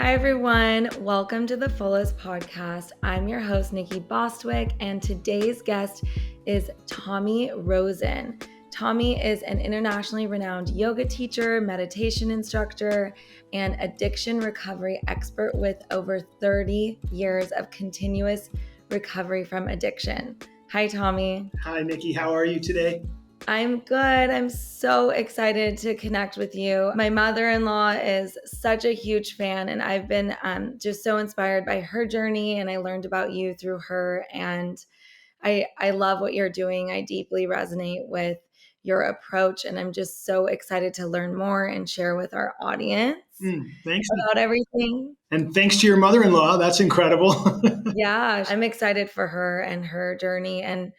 Hi, everyone. Welcome to the Fullest Podcast. I'm your host, Nikki Bostwick, and today's guest is Tommy Rosen. Tommy is an internationally renowned yoga teacher, meditation instructor, and addiction recovery expert with over 30 years of continuous recovery from addiction. Hi, Tommy. Hi, Nikki. How are you today? I'm good. I'm so excited to connect with you. My mother-in-law is such a huge fan, and I've been just so inspired by her journey, and I learned about you through her, and I love what you're doing. I deeply resonate with your approach, and I'm just so excited to learn more and share with our audience Thanks. about everything. And thanks to your mother-in-law. That's incredible. Yeah, I'm excited for her and her journey. And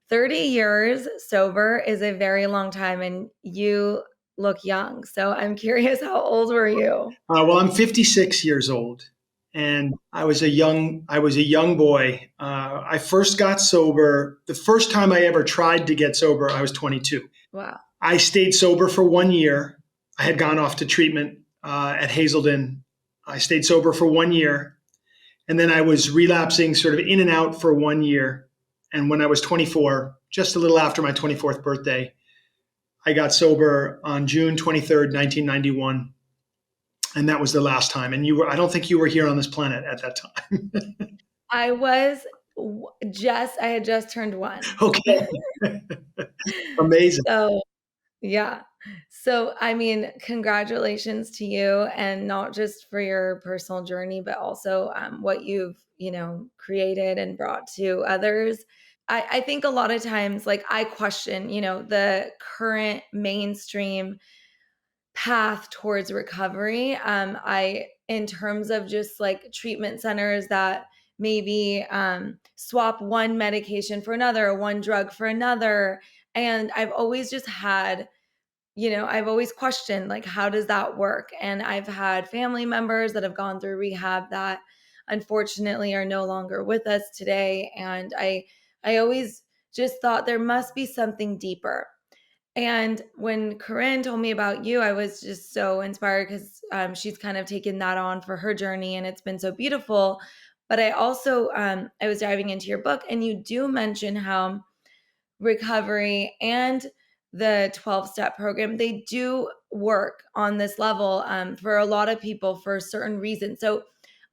30 years sober is a very long time, and you look young. So I'm curious, how old were you? Well, I'm 56 years old, and I was a young boy. I first got sober. The first time I ever tried to get sober, I was 22. Wow. I stayed sober for 1 year. I had gone off to treatment at Hazelden. I stayed sober for 1 year, and then I was relapsing sort of in and out for 1 year. And when I was 24, just a little after my 24th birthday, I got sober on June 23rd, 1991. And that was the last time. And I don't think you were here on this planet at that time. I had just turned 1. Okay. Amazing. So, yeah. So, I mean, congratulations to you, and not just for your personal journey, but also what you've, created and brought to others. I think a lot of times, like, I question, the current mainstream path towards recovery. In terms of just like treatment centers that maybe swap one medication for another, one drug for another. And I've always just had, I've always questioned, like, how does that work? And I've had family members that have gone through rehab that unfortunately are no longer with us today. And I always just thought there must be something deeper. And when Corinne told me about you, I was just so inspired because she's kind of taken that on for her journey, and it's been so beautiful. But I also, I was diving into your book, and you do mention how recovery and the 12-step program, they do work on this level for a lot of people for certain reasons. So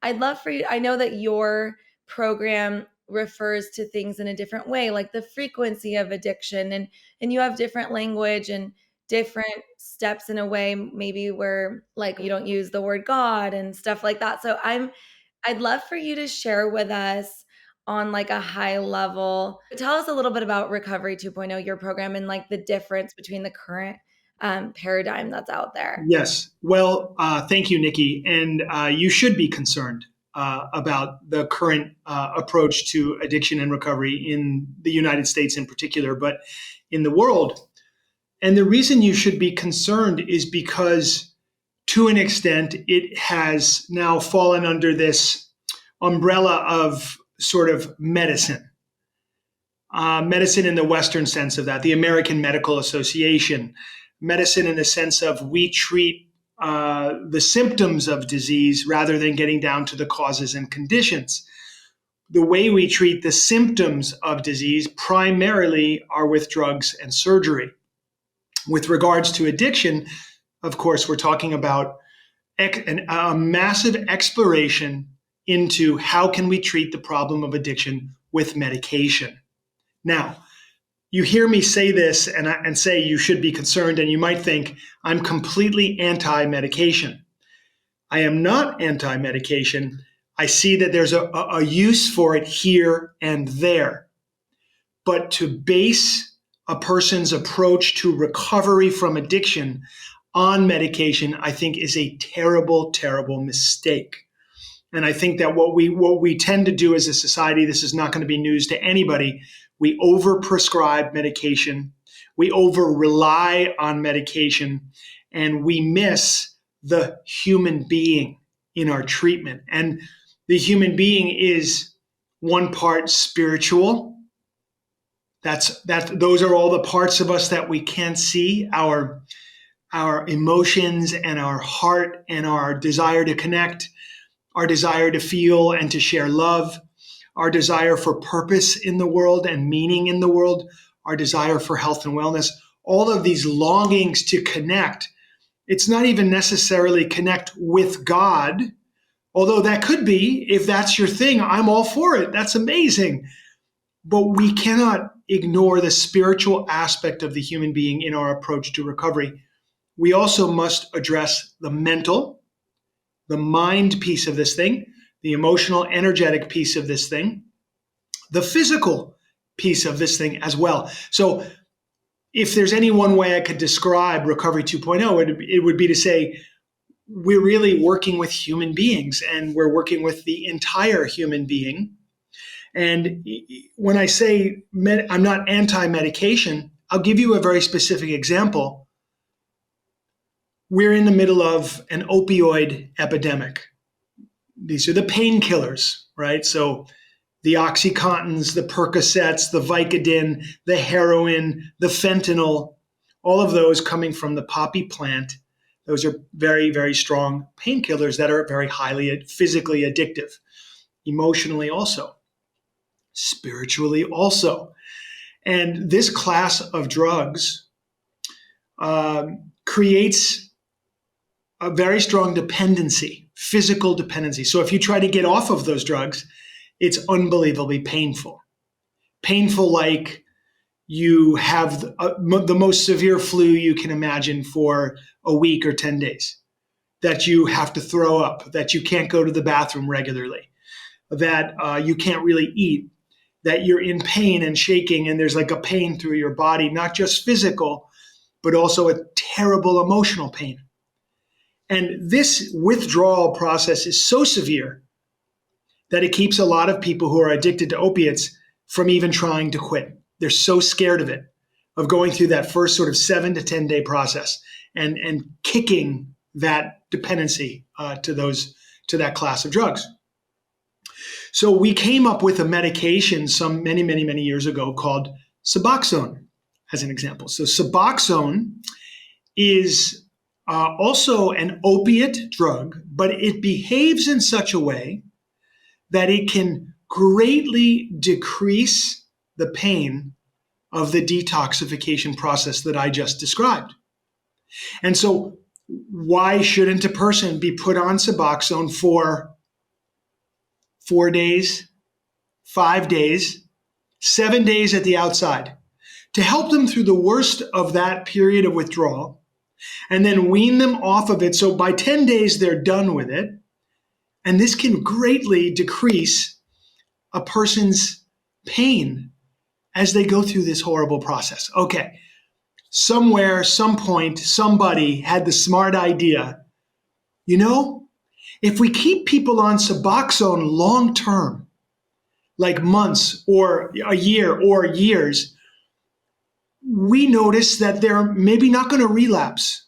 I'd love for you, I know that your program refers to things in a different way, like the frequency of addiction, and you have different language and different steps in a way, maybe where like you don't use the word God and stuff like that. So I'd love for you to share with us on like a high level. Tell us a little bit about Recovery 2.0, your program, and like the difference between the current paradigm that's out there. Yes. Well, thank you, Nikki. And you should be concerned about the current approach to addiction and recovery in the United States in particular, but in the world. And the reason you should be concerned is because, to an extent, it has now fallen under this umbrella of sort of medicine. Medicine in the Western sense of that, the American Medical Association. Medicine in the sense of we treat the symptoms of disease rather than getting down to the causes and conditions. The way we treat the symptoms of disease primarily are with drugs and surgery. With regards to addiction, of course, we're talking about a massive exploration into how can we treat the problem of addiction with medication. Now, you hear me say this and say you should be concerned, and you might think I'm completely anti-medication. I am not anti-medication. I see that there's a use for it here and there. But to base a person's approach to recovery from addiction on medication, I think is a terrible, terrible mistake. And I think that what we tend to do as a society, this is not going to be news to anybody, we overprescribe medication, we over-rely on medication, and we miss the human being in our treatment. And the human being is one part spiritual. Those are all the parts of us that we can't see, our emotions and our heart and our desire to connect. our desire to feel and to share love, our desire for purpose in the world and meaning in the world, our desire for health and wellness, all of these longings to connect. It's not even necessarily connect with God, although that could be. If that's your thing, I'm all for it. That's amazing. But we cannot ignore the spiritual aspect of the human being in our approach to recovery. We also must address the mental, the mind piece of this thing, the emotional, energetic piece of this thing, the physical piece of this thing as well. So if there's any one way I could describe Recovery 2.0, it would be to say we're really working with human beings, and we're working with the entire human being. And when I say I'm not anti-medication, I'll give you a very specific example. We're in the middle of an opioid epidemic. These are the painkillers, right? So the Oxycontins, the Percocets, the Vicodin, the heroin, the fentanyl, all of those coming from the poppy plant. Those are very, very strong painkillers that are very highly physically addictive, emotionally also, spiritually also. And this class of drugs creates a very strong dependency, physical dependency. So if you try to get off of those drugs, it's unbelievably painful. Painful like you have the most severe flu you can imagine for a week or 10 days, that you have to throw up, that you can't go to the bathroom regularly, that you can't really eat, that you're in pain and shaking, and there's like a pain through your body, not just physical, but also a terrible emotional pain. And this withdrawal process is so severe that it keeps a lot of people who are addicted to opiates from even trying to quit. They're so scared of it, of going through that first sort of 7 to 10 day process and kicking that dependency to that class of drugs. So we came up with a medication some many years ago called Suboxone, as an example. So Suboxone is also an opiate drug, but it behaves in such a way that it can greatly decrease the pain of the detoxification process that I just described. And so why shouldn't a person be put on Suboxone for 4 days, 5 days, 7 days at the outside, to help them through the worst of that period of withdrawal, and then wean them off of it. So by 10 days, they're done with it. And this can greatly decrease a person's pain as they go through this horrible process. Okay, somewhere, some point, somebody had the smart idea, if we keep people on Suboxone long term, like months or a year or years, we notice that they're maybe not going to relapse.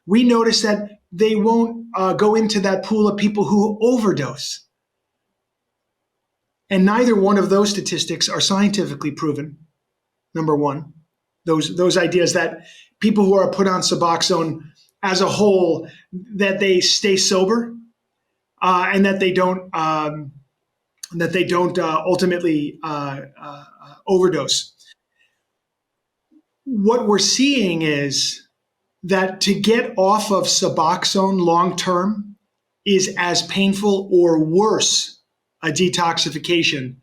We notice that they won't go into that pool of people who overdose. And neither one of those statistics are scientifically proven, number one. Those ideas that people who are put on Suboxone as a whole, that they stay sober and that they don't ultimately overdose. What we're seeing is that to get off of Suboxone long term is as painful or worse a detoxification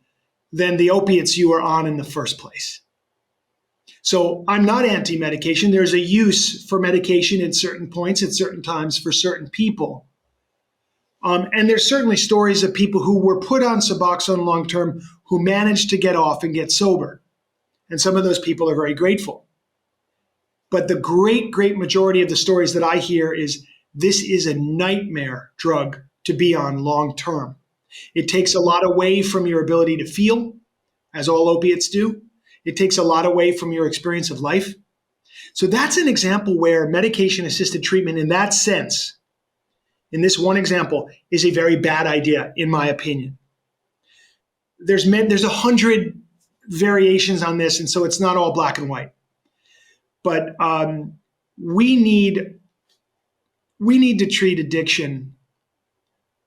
than the opiates you are on in the first place. So I'm not anti-medication. There's a use for medication at certain points, at certain times, for certain people. And there's certainly stories of people who were put on Suboxone long term who managed to get off and get sober. And some of those people are very grateful. But the great majority of the stories that I hear is this is a nightmare drug to be on long term. It takes a lot away from your ability to feel, as all opiates do. It takes a lot away from your experience of life. So that's an example where medication-assisted treatment in that sense, in this one example, is a very bad idea, in my opinion. There's 100 variations on this, and so it's not all black and white. But we need to treat addiction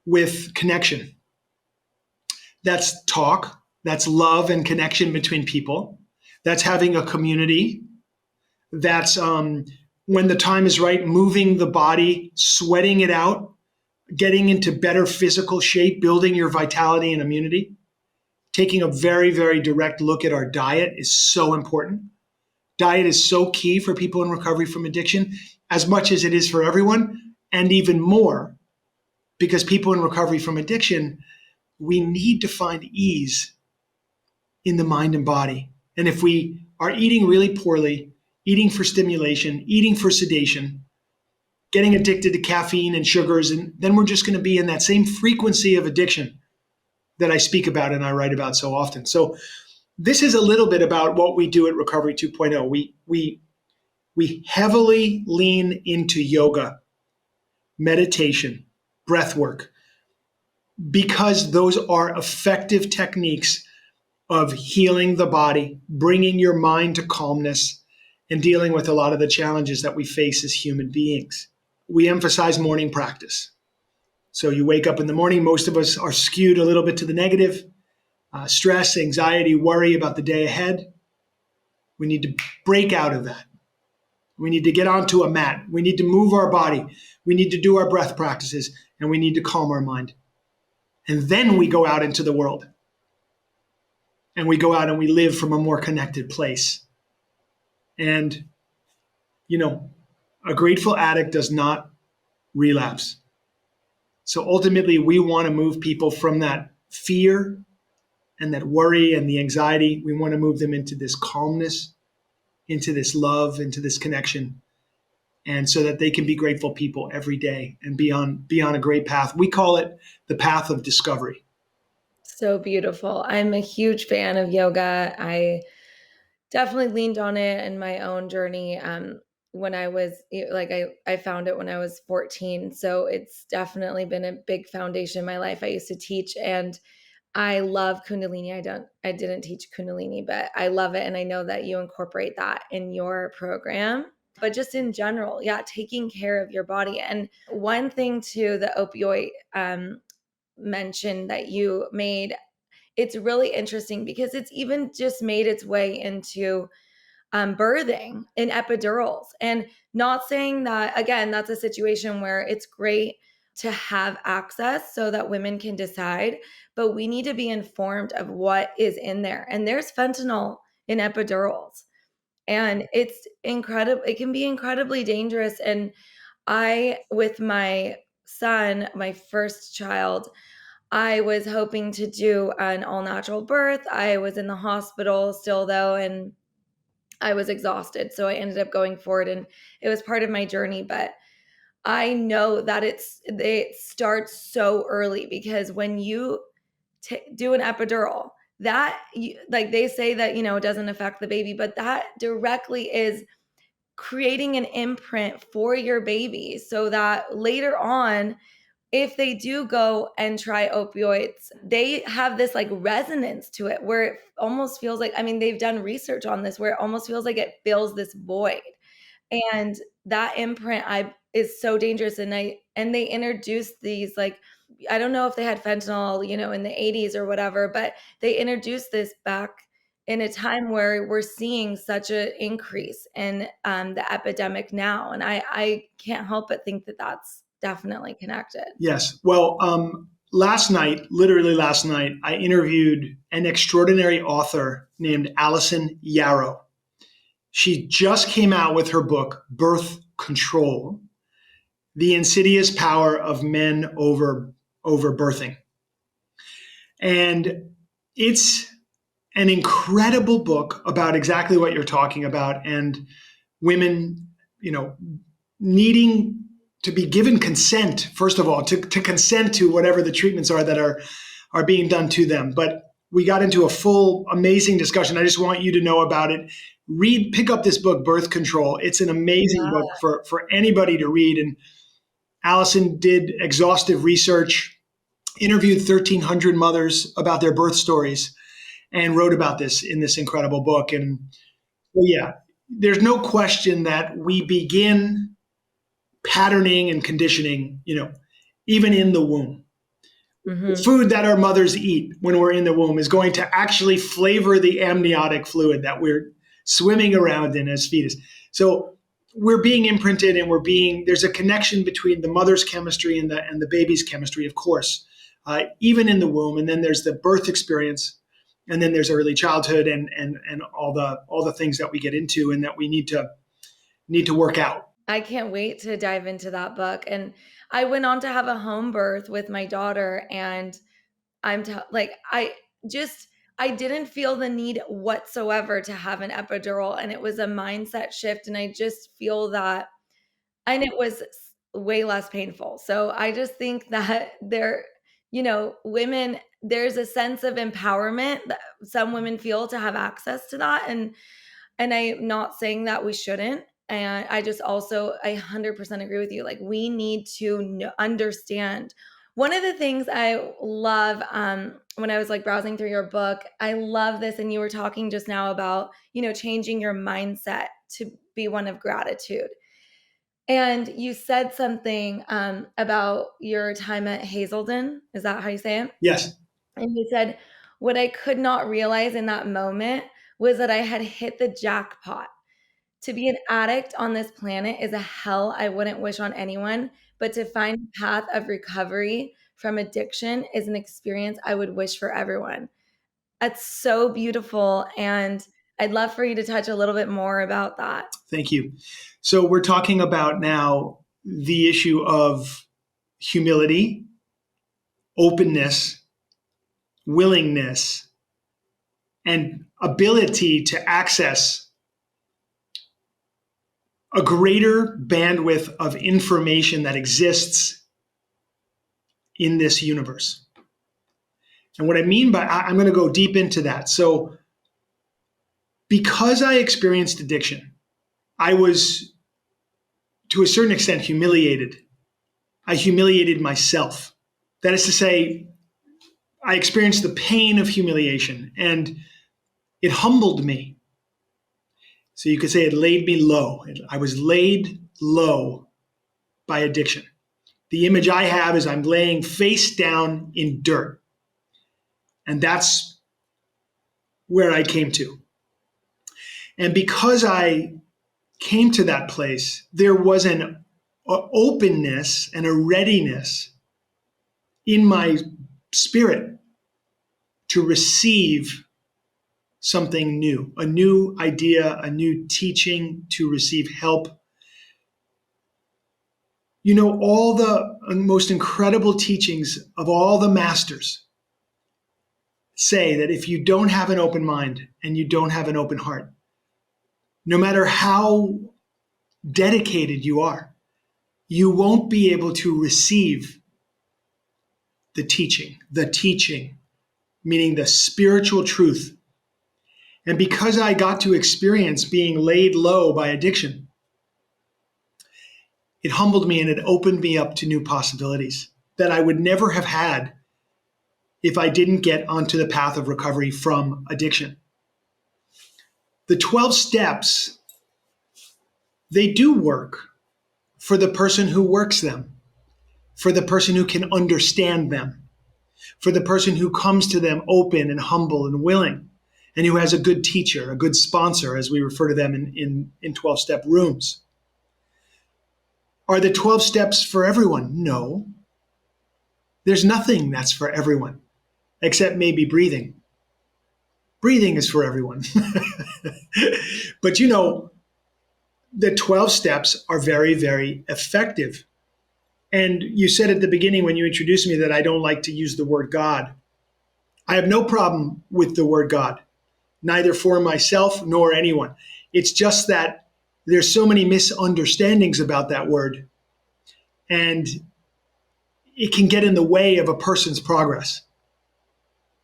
with connection. That's talk. That's love and connection between people. That's having a community. That's when the time is right, moving the body, sweating it out, getting into better physical shape, building your vitality and immunity. Taking a very, very direct look at our diet is so important. Diet is so key for people in recovery from addiction, as much as it is for everyone, and even more because people in recovery from addiction, we need to find ease in the mind and body. And if we are eating really poorly, eating for stimulation, eating for sedation, getting addicted to caffeine and sugars, and then we're just going to be in that same frequency of addiction that I speak about and I write about so often. So this is a little bit about what we do at Recovery 2.0. We heavily lean into yoga, meditation, breath work, because those are effective techniques of healing the body, bringing your mind to calmness, and dealing with a lot of the challenges that we face as human beings. We emphasize morning practice. So you wake up in the morning, most of us are skewed a little bit to the negative, stress, anxiety, worry about the day ahead. We need to break out of that. We need to get onto a mat. We need to move our body. We need to do our breath practices, and we need to calm our mind. And then we go out into the world. And we go out and we live from a more connected place. And, a grateful addict does not relapse. So ultimately, we want to move people from that fear and that worry and the anxiety. We want to move them into this calmness, into this love, into this connection. And so that they can be grateful people every day and be on a great path. We call it the path of discovery. So beautiful. I'm a huge fan of yoga. I definitely leaned on it in my own journey. When I was I found it when I was 14. So it's definitely been a big foundation in my life. I used to teach and I love Kundalini. I didn't teach Kundalini, but I love it. And I know that you incorporate that in your program, but just in general, yeah, taking care of your body. And one thing to the opioid mention that you made, it's really interesting because it's even just made its way into birthing in epidurals. And not saying that, again, that's a situation where it's great to have access so that women can decide, but we need to be informed of what is in there. And there's fentanyl in epidurals. And it's incredible. It can be incredibly dangerous. And with my son, my first child, I was hoping to do an all natural birth. I was in the hospital still though, and I was exhausted. So I ended up going forward and it was part of my journey. But I know that it starts so early because when you do an epidural, like they say that, it doesn't affect the baby, but that directly is creating an imprint for your baby so that later on, if they do go and try opioids, they have this like resonance to it where it almost feels like, they've done research on this where it almost feels like it fills this void. And that imprint is so dangerous. And they introduced these, like, I don't know if they had fentanyl, in the 80s or whatever, but they introduced this back in a time where we're seeing such an increase in the epidemic now. And I can't help but think that that's definitely connected. Yes. Well, literally last night, I interviewed an extraordinary author named Allison Yarrow. She just came out with her book, Birth Control, The Insidious Power of Men Over Birthing. And it's an incredible book about exactly what you're talking about, and women, needing to be given consent, first of all, to consent to whatever the treatments are that are being done to them. But we got into a full, amazing discussion. I just want you to know about it. Pick up this book, Birth Control. It's an amazing book for anybody to read. And Allison did exhaustive research, interviewed 1,300 mothers about their birth stories, and wrote about this in this incredible book. And yeah, there's no question that we begin patterning and conditioning, even in the womb. The Mhm. food that our mothers eat when we're in the womb is going to actually flavor the amniotic fluid that we're swimming around in as fetus. So we're being imprinted, and there's a connection between the mother's chemistry and the baby's chemistry, of course, even in the womb. And then there's the birth experience, and then there's early childhood, and all the things that we get into and that we need to work out. I can't wait to dive into that book. And I went on to have a home birth with my daughter, and like I didn't feel the need whatsoever to have an epidural, and it was a mindset shift, and I just feel that, and it was way less painful. So I just think that women, there's a sense of empowerment that some women feel to have access to that, and I'm not saying that we shouldn't. And I just also, I 100% agree with you. Like, we need to understand. One of the things I love, when I was like browsing through your book, I love this. And you were talking just now about, changing your mindset to be one of gratitude. And you said something about your time at Hazelden. Is that how you say it? Yes. And you said, what I could not realize in that moment was that I had hit the jackpot. To be an addict on this planet is a hell I wouldn't wish on anyone, but to find a path of recovery from addiction is an experience I would wish for everyone. That's so beautiful. And I'd love for you to touch a little bit more about that. Thank you. So we're talking about now the issue of humility, openness, willingness, and ability to access a greater bandwidth of information that exists in this universe. And what I mean by, I'm going to go deep into that. So because I experienced addiction, I was to a certain extent humiliated. I humiliated myself. That is to say, I experienced the pain of humiliation, and it humbled me. So you could say it laid me low. I was laid low by addiction. The image I have is I'm laying face down in dirt. And that's where I came to. And because I came to that place, there was an openness and a readiness in my spirit to receive something new, a new idea, a new teaching, to receive help. All the most incredible teachings of all the masters say that if you don't have an open mind and you don't have an open heart, no matter how dedicated you are, you won't be able to receive the teaching, meaning the spiritual truth. And because I got to experience being laid low by addiction, it humbled me and it opened me up to new possibilities that I would never have had if I didn't get onto the path of recovery from addiction. The 12 steps, they do work for the person who works them, for the person who can understand them, for the person who comes to them open and humble and willing, and who has a good teacher, a good sponsor, as we refer to them in 12-step rooms. Are the 12 steps for everyone? No. There's nothing that's for everyone, except maybe breathing. Breathing is for everyone. But the 12 steps are very, very effective. And you said at the beginning when you introduced me that I don't like to use the word God. I have no problem with the word God, neither for myself nor anyone. It's just that there's so many misunderstandings about that word, and it can get in the way of a person's progress.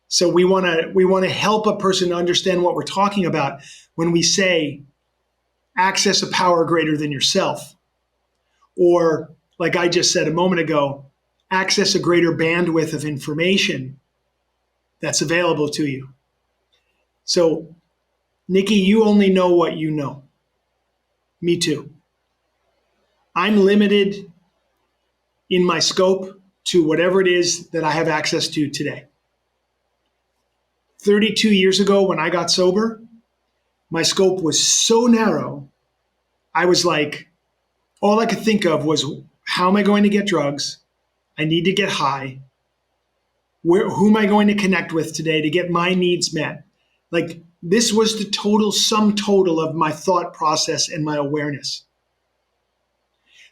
So we want to help a person understand what we're talking about when we say access a power greater than yourself, or like I just said a moment ago, access a greater bandwidth of information that's available to you. So, Nikki, you only know what you know. Me too. I'm limited in my scope. to whatever it is that I have access to today. 32 years ago, when I got sober, my scope was so narrow. I was like, all I could think of was, how am I going to get drugs? I need to get high. Who am I going to connect with today to get my needs met? Like, this was the total sum total of my thought process and my awareness.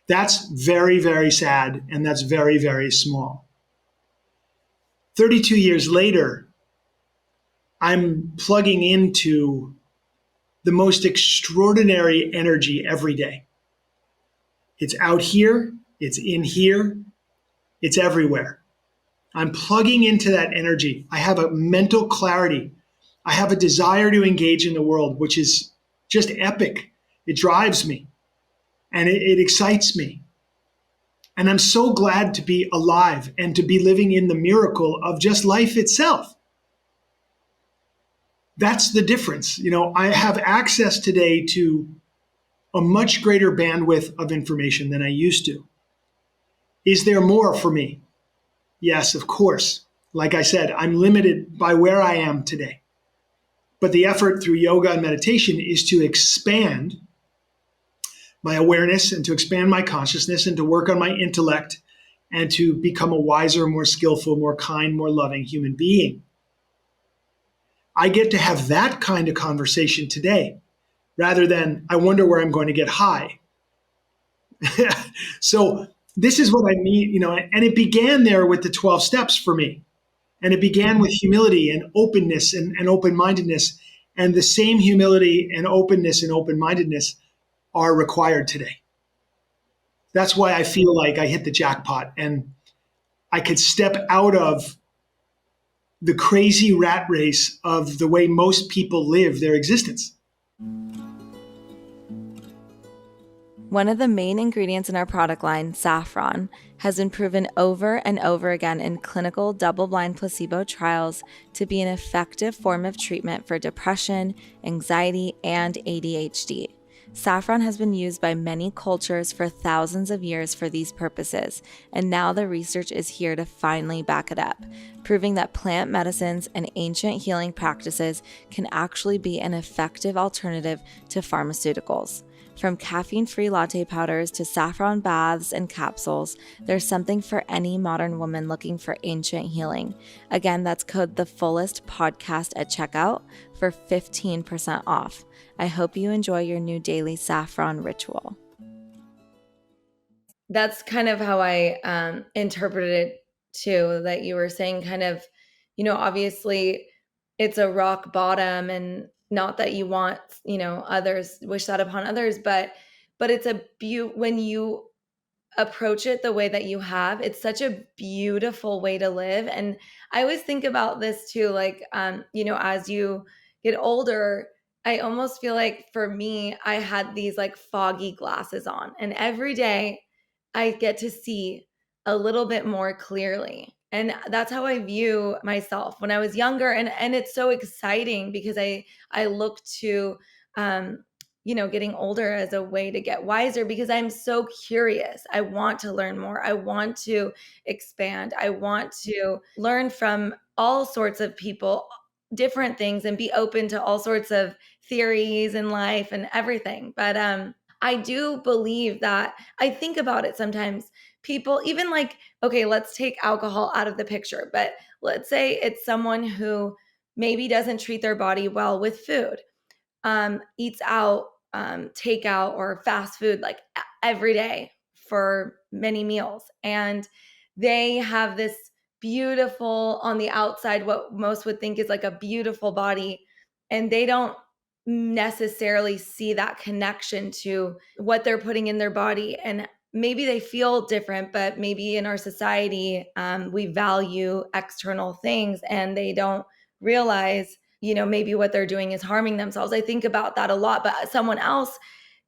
That's very, very sad, and that's very, very small. 32 years later, I'm plugging into the most extraordinary energy every day. It's out here, it's in here, it's everywhere. I'm plugging into that energy. I have a mental clarity. I have a desire to engage in the world, which is just epic. It drives me and it excites me. And I'm so glad to be alive and to be living in the miracle of just life itself. That's the difference. I have access today to a much greater bandwidth of information than I used to. Is there more for me? Yes, of course. Like I said, I'm limited by where I am today. But the effort through yoga and meditation is to expand my awareness and to expand my consciousness and to work on my intellect and to become a wiser, more skillful, more kind, more loving human being. I get to have that kind of conversation today rather than, I wonder where I'm going to get high. So this is what I mean, and it began there with the 12 steps for me. And it began with humility and openness and open-mindedness. And the same humility and openness and open-mindedness are required today. That's why I feel like I hit the jackpot and I could step out of the crazy rat race of the way most people live their existence. One of the main ingredients in our product line, saffron, has been proven over and over again in clinical double-blind placebo trials to be an effective form of treatment for depression, anxiety, and ADHD. Saffron has been used by many cultures for thousands of years for these purposes, and now the research is here to finally back it up, proving that plant medicines and ancient healing practices can actually be an effective alternative to pharmaceuticals. From caffeine-free latte powders to saffron baths and capsules, there's something for any modern woman looking for ancient healing. Again, that's code FULLEST Podcast at checkout for 15% off. I hope you enjoy your new daily saffron ritual. That's kind of how I interpreted it too, that you were saying kind of, obviously it's a rock bottom, and not that you want, others, wish that upon others, but it's when you approach it the way that you have, it's such a beautiful way to live. And I always think about this too, like, as you get older, I almost feel like for me, I had these like foggy glasses on, and every day I get to see a little bit more clearly. And that's how I view myself when I was younger. And it's so exciting because I look to getting older as a way to get wiser, because I'm so curious. I want to learn more. I want to expand. I want to learn from all sorts of people, different things, and be open to all sorts of theories in life and everything. But I do believe that, I think about it sometimes, people, even like, okay, let's take alcohol out of the picture, but let's say it's someone who maybe doesn't treat their body well with food, eats out, takeout or fast food like every day for many meals. And they have this beautiful, on the outside, what most would think is like a beautiful body. And they don't necessarily see that connection to what they're putting in their body. And maybe they feel different, but maybe in our society, we value external things and they don't realize, maybe what they're doing is harming themselves. I think about that a lot. But someone else,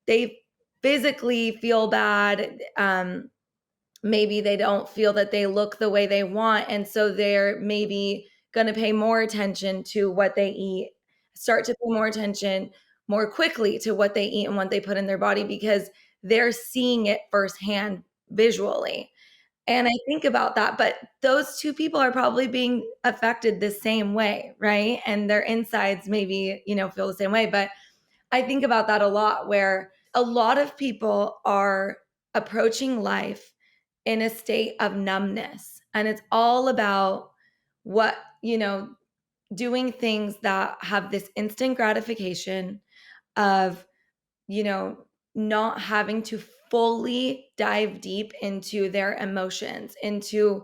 they physically feel bad. Maybe they don't feel that they look the way they want. And so they're maybe going to pay more attention to what they eat, start to pay more attention more quickly to what they eat and what they put in their body, because they're seeing it firsthand visually. And I think about that, but those two people are probably being affected the same way, right? And their insides maybe, feel the same way. But I think about that a lot, where a lot of people are approaching life in a state of numbness. And it's all about what, doing things that have this instant gratification of, you know, not having to fully dive deep into their emotions, into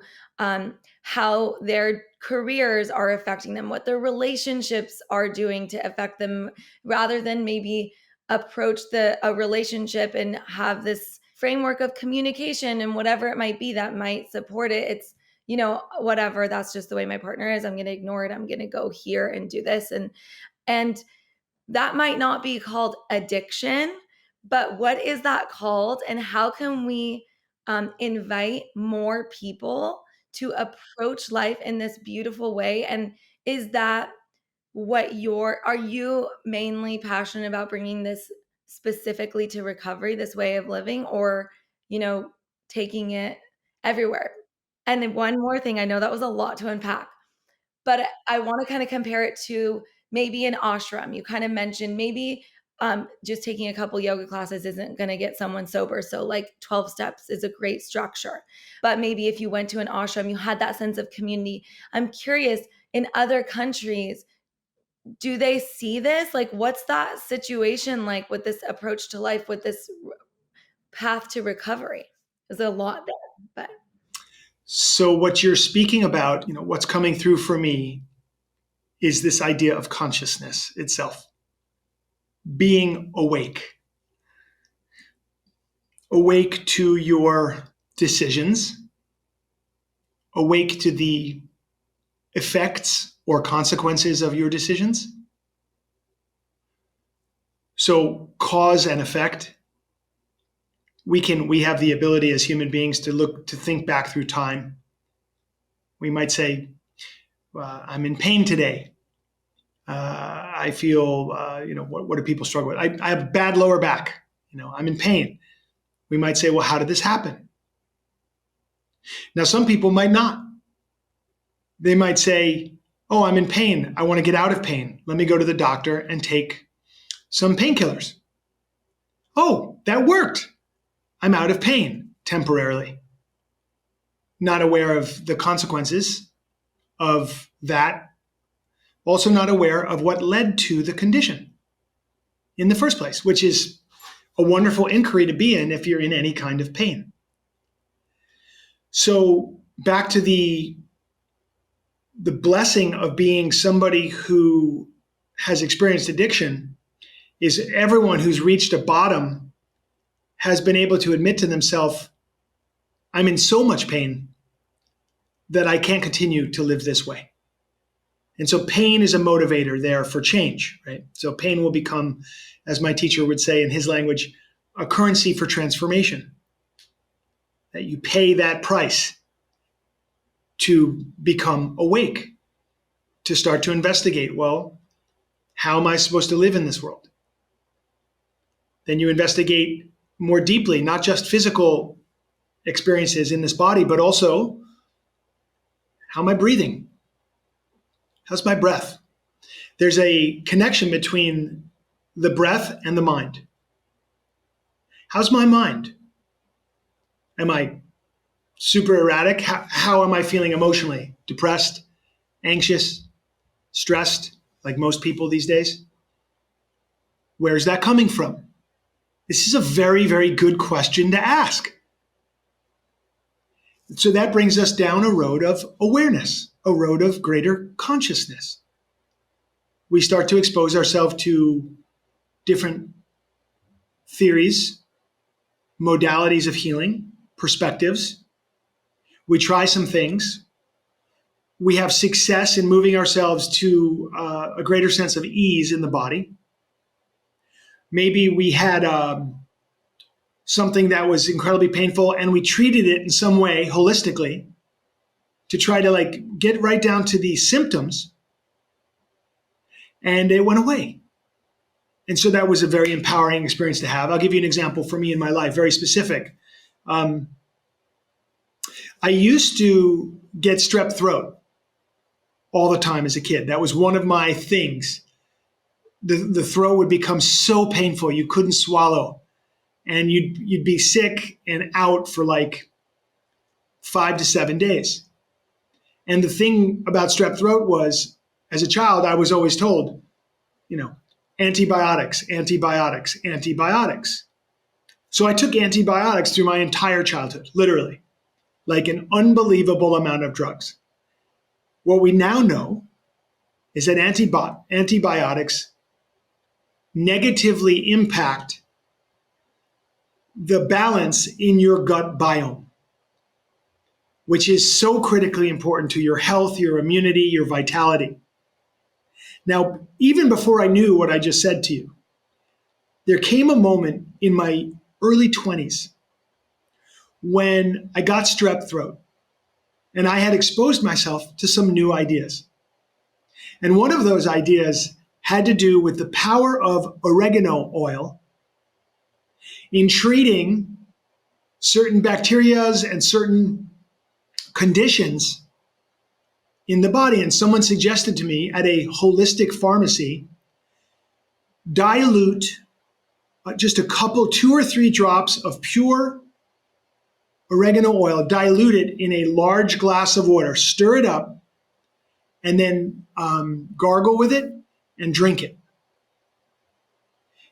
how their careers are affecting them, what their relationships are doing to affect them, rather than maybe approach a relationship and have this framework of communication and whatever it might be that might support it. It's, whatever, that's just the way my partner is. I'm going to ignore it. I'm going to go here and do this. And that might not be called addiction, but what is that called? And how can we invite more people to approach life in this beautiful way? And is that are you mainly passionate about bringing this specifically to recovery, this way of living, or, taking it everywhere? And then one more thing, I know that was a lot to unpack, but I want to kind of compare it to maybe an ashram. You kind of mentioned maybe just taking a couple yoga classes isn't going to get someone sober. So, like 12 steps is a great structure. But maybe if you went to an ashram, you had that sense of community. I'm curious, in other countries, do they see this? Like, what's that situation like with this approach to life, with this path to recovery? There's a lot there, but. So what you're speaking about, what's coming through for me is this idea of consciousness itself, being awake to your decisions, awake to the effects or consequences of your decisions. So cause and effect. We have the ability as human beings to think back through time. We might say, I'm in pain today. I feel, what do people struggle with? I have a bad lower back. I'm in pain. We might say, well, how did this happen? Now, some people might not. They might say, oh, I'm in pain. I want to get out of pain. Let me go to the doctor and take some painkillers. Oh, that worked. I'm out of pain temporarily. Not aware of the consequences of that. Also not aware of what led to the condition in the first place, which is a wonderful inquiry to be in if you're in any kind of pain. So back to the blessing of being somebody who has experienced addiction is everyone who's reached a bottom has been able to admit to themselves, I'm in so much pain that I can't continue to live this way. And so pain is a motivator there for change, right? So pain will become, as my teacher would say in his language, a currency for transformation. That you pay that price to become awake, to start to investigate, well, how am I supposed to live in this world? Then you investigate more deeply, not just physical experiences in this body, but also how am I breathing? How's my breath? There's a connection between the breath and the mind. How's my mind? Am I super erratic? How am I feeling emotionally? Depressed, anxious, stressed, like most people these days? Where's that coming from? This is a very, very good question to ask. So that brings us down a road of awareness, a road of greater consciousness. We start to expose ourselves to different theories, modalities of healing, perspectives. We try some things. We have success in moving ourselves to a greater sense of ease in the body. Maybe we had something that was incredibly painful and we treated it in some way holistically to try to get right down to the symptoms, and it went away. And so that was a very empowering experience to have. I'll give you an example for me in my life, very specific. I used to get strep throat all the time as a kid. That was one of my things. The throat would become so painful you couldn't swallow, and you'd be sick and out for like 5 to 7 days. And the thing about strep throat was, as a child, I was always told, antibiotics, antibiotics, antibiotics. So I took antibiotics through my entire childhood, literally, like an unbelievable amount of drugs. What we now know is that antibiotics negatively impact the balance in your gut biome, which is so critically important to your health, your immunity, your vitality. Now, even before I knew what I just said to you, there came a moment in my early 20s when I got strep throat and I had exposed myself to some new ideas. And one of those ideas had to do with the power of oregano oil in treating certain bacterias and certain conditions in the body. And someone suggested to me at a holistic pharmacy, dilute just a couple, 2 or 3 drops of pure oregano oil, dilute it in a large glass of water, stir it up, and then gargle with it and drink it.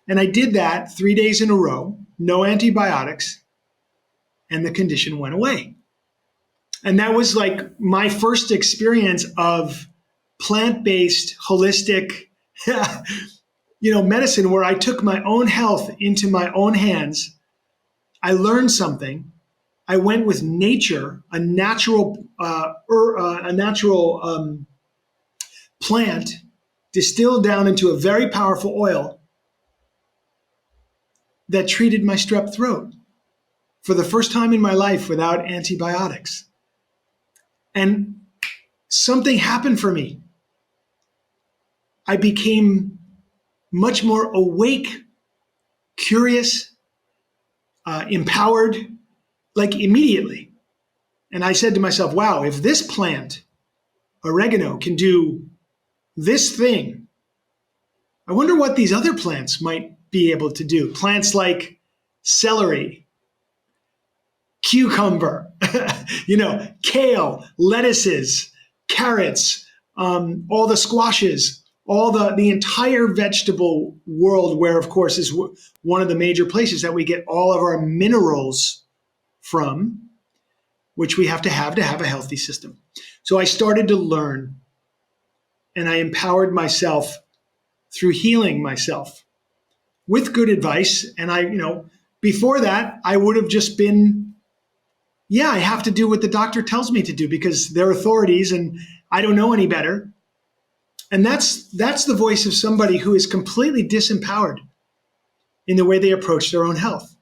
And I did that 3 days in a row, no antibiotics, and the condition went away. And that was like my first experience of plant-based, holistic, medicine, where I took my own health into my own hands. I learned something. I went with nature, a natural plant distilled down into a very powerful oil that treated my strep throat for the first time in my life without antibiotics. And something happened for me. I became much more awake, curious, empowered, like immediately. And I said to myself, wow, if this plant, oregano, can do this thing, I wonder what these other plants might be able to do. Plants like celery, cucumber, kale, lettuces, carrots, all the squashes, all the entire vegetable world, where, of course, is one of the major places that we get all of our minerals from, which we have to have a healthy system. So I started to learn, and I empowered myself through healing myself with good advice. And before that, I would have just been, I have to do what the doctor tells me to do because they're authorities and I don't know any better. And that's the voice of somebody who is completely disempowered in the way they approach their own health.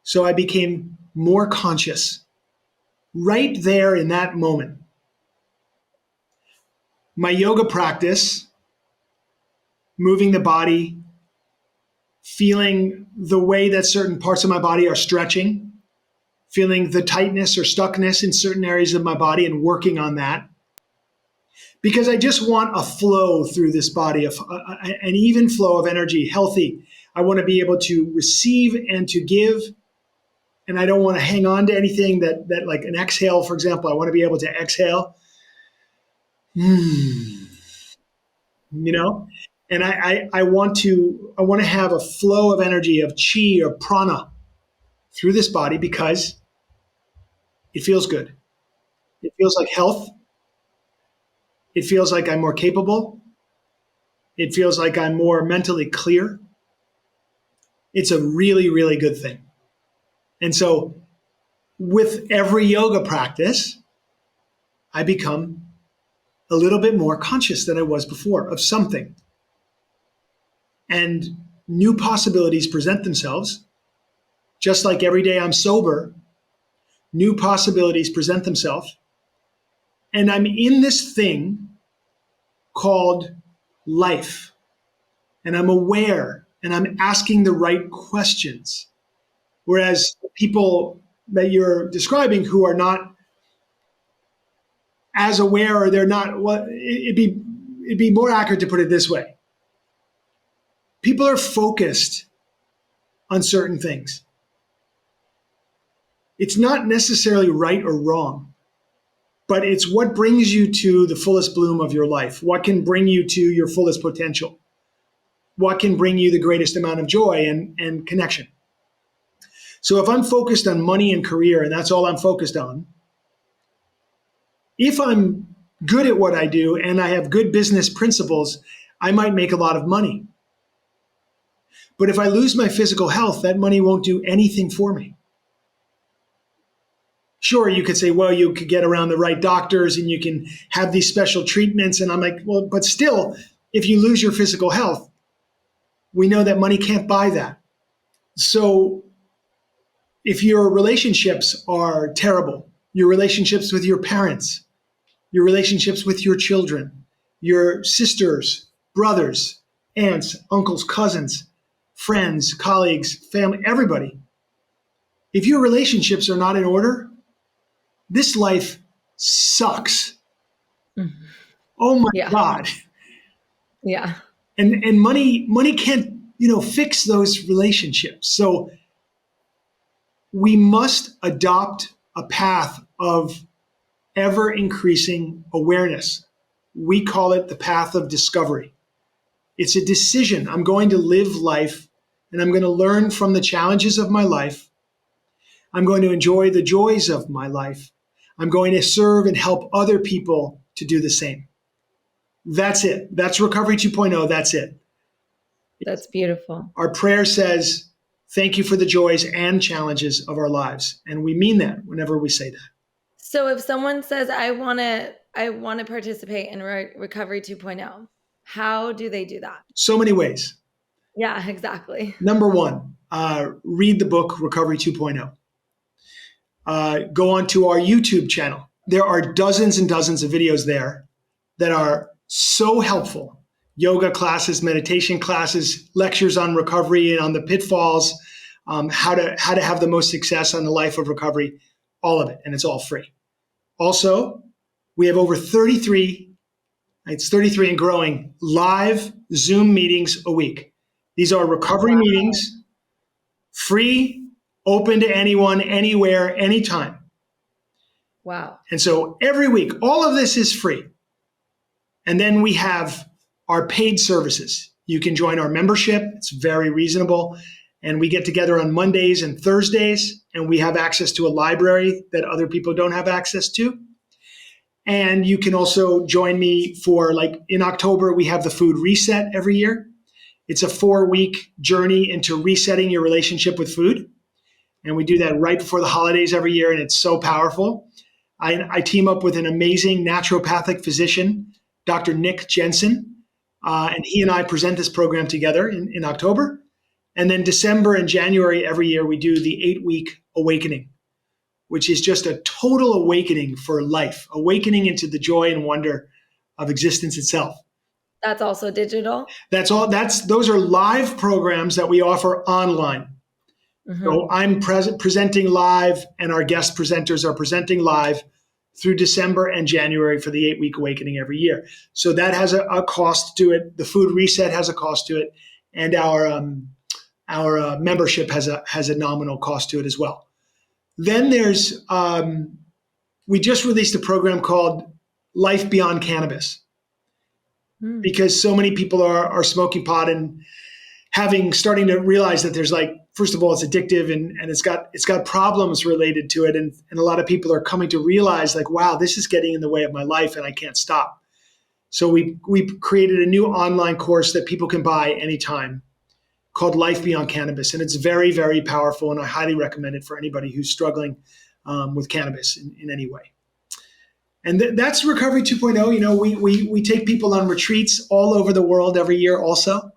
So I became more conscious right there in that moment. My yoga practice, moving the body, feeling the way that certain parts of my body are stretching, feeling the tightness or stuckness in certain areas of my body and working on that. Because I just want a flow through this body, an even flow of energy, healthy. I want to be able to receive and to give. And I don't want to hang on to anything that like an exhale, for example. I want to be able to exhale. And I want to have a flow of energy, of chi or prana through this body because it feels good. It feels like health. It feels like I'm more capable. It feels like I'm more mentally clear. It's a really, really good thing. And so with every yoga practice, I become a little bit more conscious than I was before of something. And new possibilities present themselves. Just like every day I'm sober, new possibilities present themselves. And I'm in this thing called life. And I'm aware and I'm asking the right questions. Whereas people that you're describing who are not as aware, or they're not, well, it'd be more accurate to put it this way. People are focused on certain things. It's not necessarily right or wrong, but it's what brings you to the fullest bloom of your life. What can bring you to your fullest potential? What can bring you the greatest amount of joy and connection? So if I'm focused on money and career, and that's all I'm focused on, if I'm good at what I do and I have good business principles, I might make a lot of money. But if I lose my physical health, that money won't do anything for me. Sure, you could say, well, you could get around the right doctors and you can have these special treatments. And I'm like, well, but still, if you lose your physical health, we know that money can't buy that. So if your relationships are terrible, your relationships with your parents, your relationships with your children, your sisters, brothers, aunts, uncles, cousins, friends, colleagues, family, everybody. If your relationships are not in order, this life sucks. Mhm. Oh my Yeah. God. Yeah. And money can't, fix those relationships. So we must adopt a path of ever increasing awareness. We call it the path of discovery. It's a decision. I'm going to live life and I'm going to learn from the challenges of my life. I'm going to enjoy the joys of my life. I'm going to serve and help other people to do the same. That's it. That's Recovery 2.0. That's it. That's beautiful. Our prayer says, thank you for the joys and challenges of our lives. And we mean that whenever we say that. So if someone says, I want to participate in Recovery 2.0, how do they do that? So many ways. Yeah, exactly. Number one, read the book Recovery 2.0. Go on to our YouTube channel. There are dozens and dozens of videos there that are so helpful. Yoga classes, meditation classes, lectures on recovery and on the pitfalls, how to have the most success on the life of recovery, all of it, and it's all free. Also, we have over 33, it's 33 and growing, live Zoom meetings a week. These are recovery meetings, free, open to anyone, anywhere, anytime. Wow. And so every week, all of this is free. And then we have our paid services. You can join our membership. It's very reasonable. And we get together on Mondays and Thursdays, and we have access to a library that other people don't have access to. And you can also join me for, like, in October, we have the food reset every year. It's a 4-week journey into resetting your relationship with food. And we do that right before the holidays every year, and it's so powerful. I team up with an amazing naturopathic physician, Dr. Nick Jensen, and he and I present this program together in October. And then December and January every year, we do the 8-week awakening, which is just a total awakening for life, awakening into the joy and wonder of existence itself. That's also digital? Those are live programs that we offer online. Mm-hmm. So I'm presenting live, and our guest presenters are presenting live through December and January for the 8-week awakening every year. So that has a cost to it. The food reset has a cost to it, and our membership has a nominal cost to it as well. Then there's we just released a program called Life Beyond Cannabis, because so many people are smoking pot and starting to realize that there's, like, first of all, it's addictive and it's got problems related to it. And a lot of people are coming to realize, like, wow, this is getting in the way of my life and I can't stop. So we created a new online course that people can buy anytime called Life Beyond Cannabis. And it's very, very powerful. And I highly recommend it for anybody who's struggling with cannabis in any way. And that's Recovery 2.0. We take people on retreats all over the world every year also.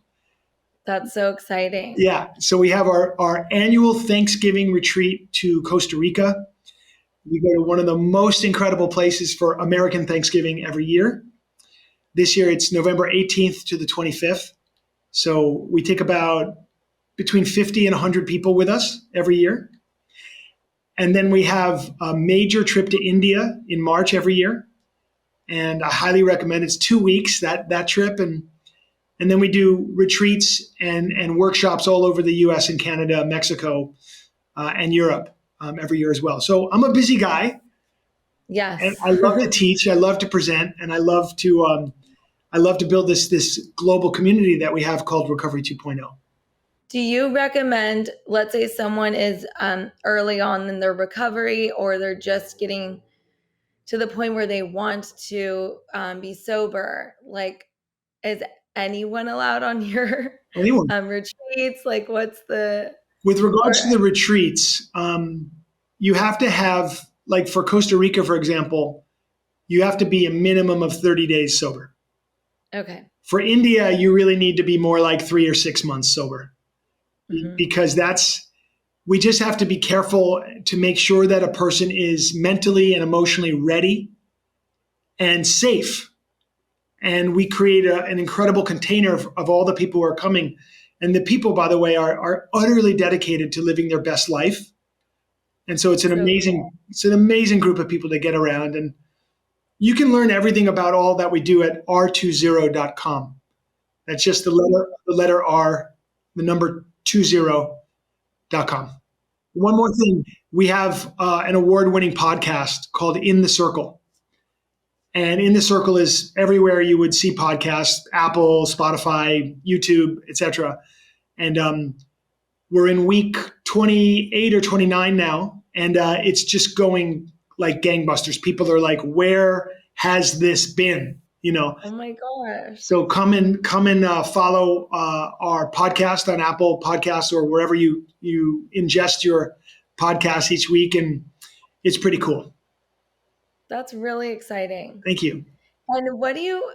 That's so exciting. Yeah. So we have our annual Thanksgiving retreat to Costa Rica. We go to one of the most incredible places for American Thanksgiving every year. This year it's November 18th to the 25th. So we take about between 50 and 100 people with us every year. And then we have a major trip to India in March every year. And I highly recommend it's 2 weeks, that trip. And then we do retreats and workshops all over the US and Canada, Mexico, and Europe every year as well. So I'm a busy guy, and Yes. I love to teach, I love to present, and I love to build this global community that we have called Recovery 2.0. Do you recommend, let's say someone is early on in their recovery, or they're just getting to the point where they want to be sober, like, is anyone allowed on your Anyone. retreats? Like, what's the, With regards or, to the retreats, you have to have, like for Costa Rica, for example, you have to be a minimum of 30 days sober. okay. For India, you really need to be more like 3 or 6 months sober, Mm-hmm. because we just have to be careful to make sure that a person is mentally and emotionally ready and safe. And we create an incredible container of all the people who are coming. And the people, by the way, are utterly dedicated to living their best life. And so it's an So amazing group of people to get around. And you can learn everything about all that we do at r20.com. That's just the letter R, the number 20.com. One more thing, we have an award-winning podcast called In the Circle. And In the Circle is everywhere you would see podcasts: Apple, Spotify, YouTube, etc. And we're in week 28 or 29 now, and it's just going like gangbusters. People are like, "Where has this been?" You know. oh my gosh. So come and follow our podcast on Apple Podcasts or wherever you ingest your podcasts each week, and it's pretty cool. That's really exciting. Thank you. And what do you,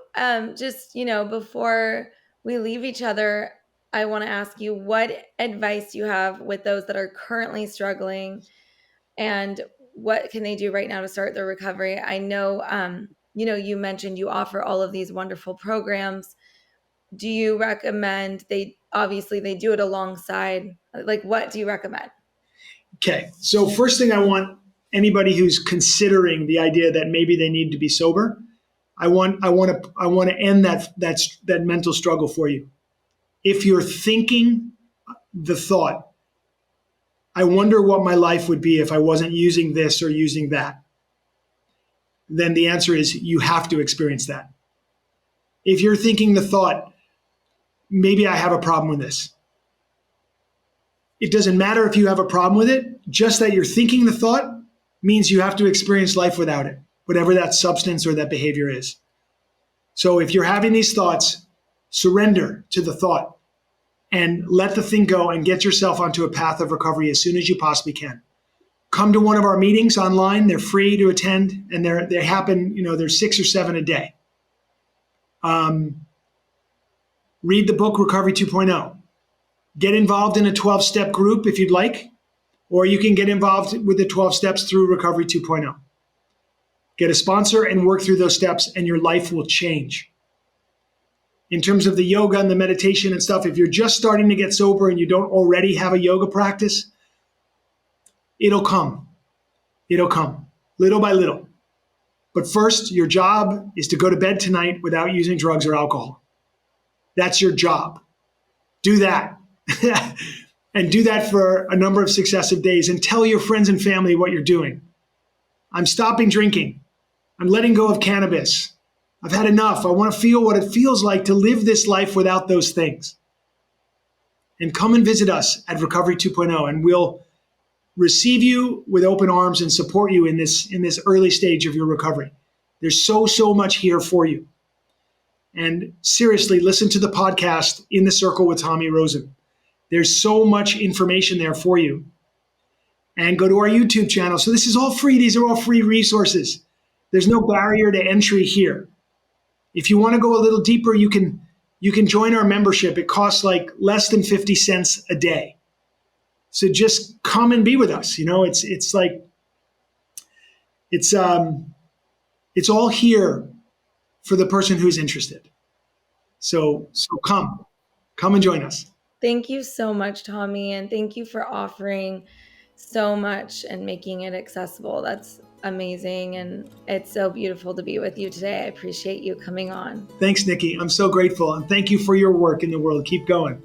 just, before we leave each other, I want to ask you what advice you have with those that are currently struggling, and what can they do right now to start their recovery? I know, you mentioned you offer all of these wonderful programs. Do you recommend obviously they do it alongside, like, what do you recommend? Okay. So first thing, I want anybody who's considering the idea that maybe they need to be sober, I want to end that mental struggle for you. If you're thinking the thought, I wonder what my life would be if I wasn't using this or using that, then the answer is you have to experience that. If you're thinking the thought, maybe I have a problem with this, it doesn't matter if you have a problem with it, just that you're thinking the thought means you have to experience life without it, whatever that substance or that behavior is. So if you're having these thoughts, surrender to the thought and let the thing go and get yourself onto a path of recovery as soon as you possibly can. Come to one of our meetings online. They're free to attend, and they happen, there's 6 or 7 a day. Read the book Recovery 2.0. Get involved in a 12-step group if you'd like, or you can get involved with the 12 steps through Recovery 2.0. Get a sponsor and work through those steps, and your life will change. In terms of the yoga and the meditation and stuff, if you're just starting to get sober and you don't already have a yoga practice, it'll come. It'll come, little by little. But first, your job is to go to bed tonight without using drugs or alcohol. That's your job. Do that. And do that for a number of successive days, and tell your friends and family what you're doing. I'm stopping drinking. I'm letting go of cannabis. I've had enough. I want to feel what it feels like to live this life without those things. And come and visit us at Recovery 2.0, and we'll receive you with open arms and support you in this early stage of your recovery. There's so much here for you. And seriously, listen to the podcast In the Circle with Tommy Rosen. There's so much information there for you. And go to our YouTube channel. So this is all free. These are all free resources. There's no barrier to entry here. If you want to go a little deeper, you can join our membership. It costs like less than 50 cents a day. So just come and be with us. It's all here for the person who's interested. So come and join us. Thank you so much, Tommy, and thank you for offering so much and making it accessible. That's amazing. And it's so beautiful to be with you today. I appreciate you coming on. Thanks, Nikki. I'm so grateful. And thank you for your work in the world. Keep going.